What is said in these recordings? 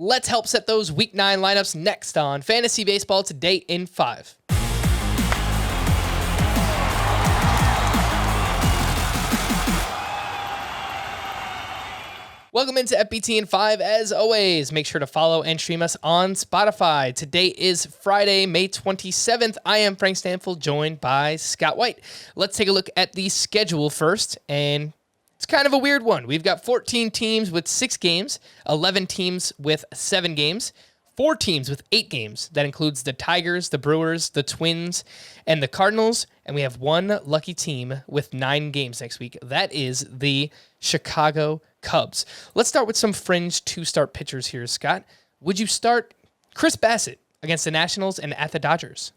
Let's help set those Week 9 lineups next on Fantasy Baseball Today in 5. Welcome into FBT in 5. As always, make sure to follow and stream us on Spotify. Today is Friday, May 27th. I am Frank Stanfield, joined by Scott White. Let's take a look at the schedule first, and it's kind of a weird one. We've got 14 teams with 6 games, 11 teams with 7 games, 4 teams with 8 games. That includes the Tigers, the Brewers, the Twins, and the Cardinals. And we have one lucky team with 9 games next week. That is the Chicago Cubs. Let's start with some fringe 2-start pitchers here, Scott. Would you start Chris Bassett against the Nationals and at the Dodgers?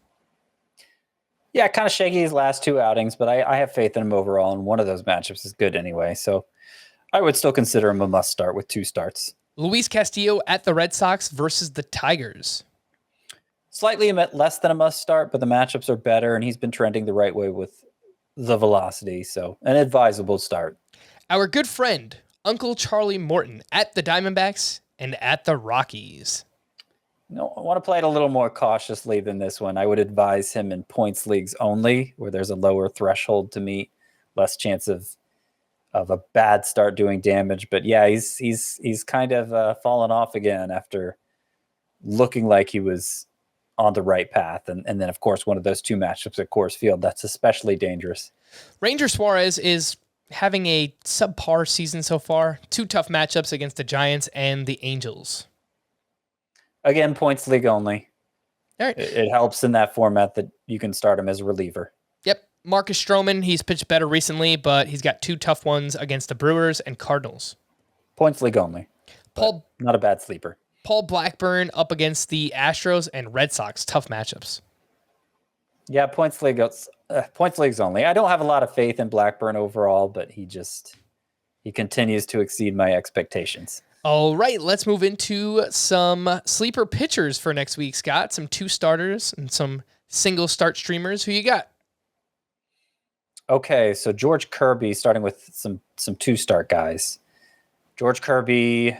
Yeah, kind of shaky his last 2 outings, but I have faith in him overall, and one of those matchups is good anyway. So I would still consider him a must start with 2 starts. Luis Castillo at the Red Sox versus the Tigers. Slightly less than a must start, but the matchups are better, and he's been trending the right way with the velocity. So an advisable start. Our good friend, Uncle Charlie Morton, at the Diamondbacks and at the Rockies. No, I want to play it a little more cautiously than this one. I would advise him in points leagues only, where there's a lower threshold to meet, less chance of a bad start doing damage. But yeah, he's kind of fallen off again after looking like he was on the right path. And then, of course, one of those 2 matchups at Coors Field, that's especially dangerous. Ranger Suarez is having a subpar season so far. 2 tough matchups against the Giants and the Angels. Again, points league only. All right. It helps in that format that you can start him as a reliever. Yep. Marcus Stroman, he's pitched better recently, but he's got 2 tough ones against the Brewers and Cardinals. Points league only. Not a bad sleeper. Paul Blackburn up against the Astros and Red Sox. Tough matchups. Yeah, points leagues only. I don't have a lot of faith in Blackburn overall, but he continues to exceed my expectations. All right, let's move into some sleeper pitchers for next week, Scott. Some 2 starters and some single start streamers. Who you got? Okay, so George Kirby, starting with some 2-start guys. George Kirby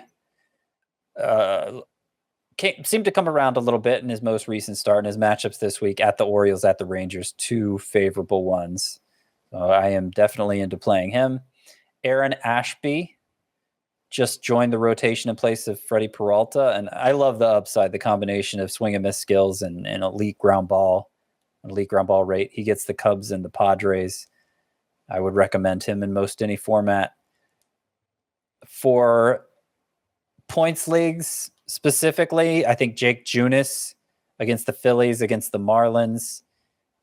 seemed to come around a little bit in his most recent start, in his matchups this week at the Orioles, at the Rangers, 2 favorable ones. So I am definitely into playing him. Aaron Ashby just joined the rotation in place of Freddie Peralta, and I love the upside, the combination of swing and miss skills and elite ground ball rate. He gets the Cubs and the Padres. I would recommend him in most any format. For points leagues specifically, I think Jakob Junis against the Phillies, against the Marlins.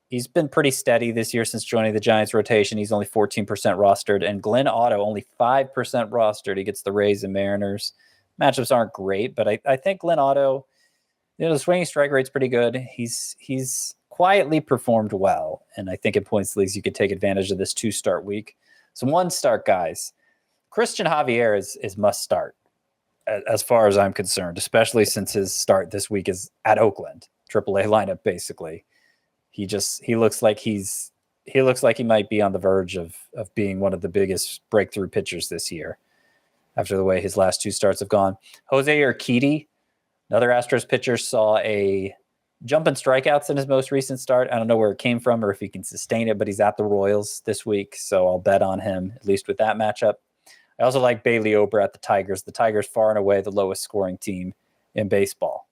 He's been pretty steady this year since joining the Giants rotation. He's only 14% rostered. And Glenn Otto, only 5% rostered. He gets the Rays and Mariners. Matchups aren't great, but I think Glenn Otto, the swinging strike rate's pretty good. He's quietly performed well. And I think in points leagues, you could take advantage of this 2-start week. Some 1-start guys. Christian Javier is must start, as far as I'm concerned, especially since his start this week is at Oakland, AAA lineup basically. He looks like he might be on the verge of being one of the biggest breakthrough pitchers this year after the way his last 2 starts have gone. Jose Urquidy, another Astros pitcher, saw a jump in strikeouts in his most recent start. I don't know where it came from or if he can sustain it, but he's at the Royals this week, so I'll bet on him, at least with that matchup. I also like Bailey Ober at the Tigers. The Tigers far and away the lowest scoring team in baseball.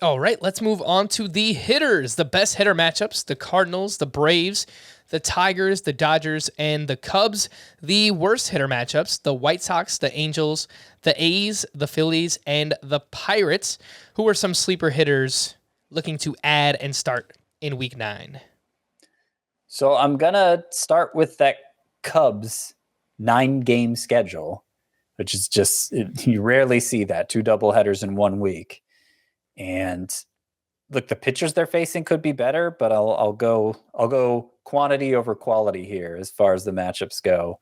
All right, let's move on to the hitters. The best hitter matchups, the Cardinals, the Braves, the Tigers, the Dodgers, and the Cubs. The worst hitter matchups, the White Sox, the Angels, the A's, the Phillies, and the Pirates. Who are some sleeper hitters looking to add and start in Week 9? So I'm going to start with that Cubs 9-game schedule, which is just, you rarely see that, 2 doubleheaders in 1 week. And look, the pitchers they're facing could be better, but I'll go quantity over quality here as far as the matchups go,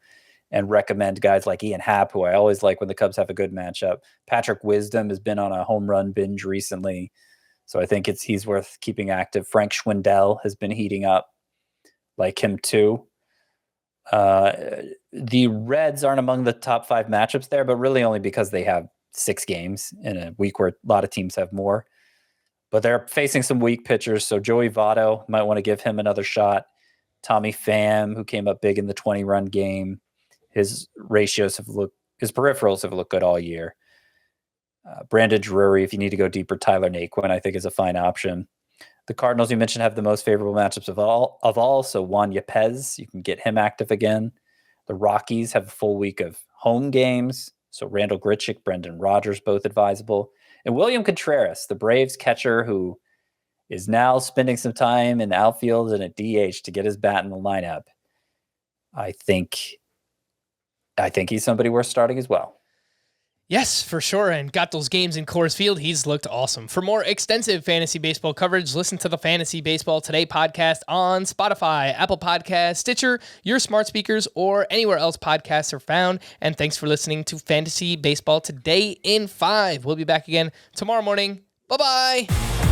and recommend guys like Ian Happ, who I always like when the Cubs have a good matchup. Patrick Wisdom has been on a home run binge recently, so I think he's worth keeping active. Frank Schwindel has been heating up, like him too. The Reds aren't among the top 5 matchups there, but really only because they have 6 games in a week where a lot of teams have more. But they're facing some weak pitchers, so Joey Votto, might want to give him another shot. Tommy Pham, who came up big in the 20-run game, his peripherals have looked good all year. Brandon Drury, if you need to go deeper, Tyler Naquin, I think, is a fine option. The Cardinals, you mentioned, have the most favorable matchups of all. So Juan Yepez, you can get him active again. The Rockies have a full week of home games, so Randall Grichuk, Brendan Rodgers, both advisable. And William Contreras, the Braves catcher, who is now spending some time in the outfield and at DH to get his bat in the lineup. I think he's somebody worth starting as well. Yes, for sure. And got those games in Coors Field. He's looked awesome. For more extensive fantasy baseball coverage, listen to the Fantasy Baseball Today podcast on Spotify, Apple Podcasts, Stitcher, your smart speakers, or anywhere else podcasts are found. And thanks for listening to Fantasy Baseball Today in 5. We'll be back again tomorrow morning. Bye-bye.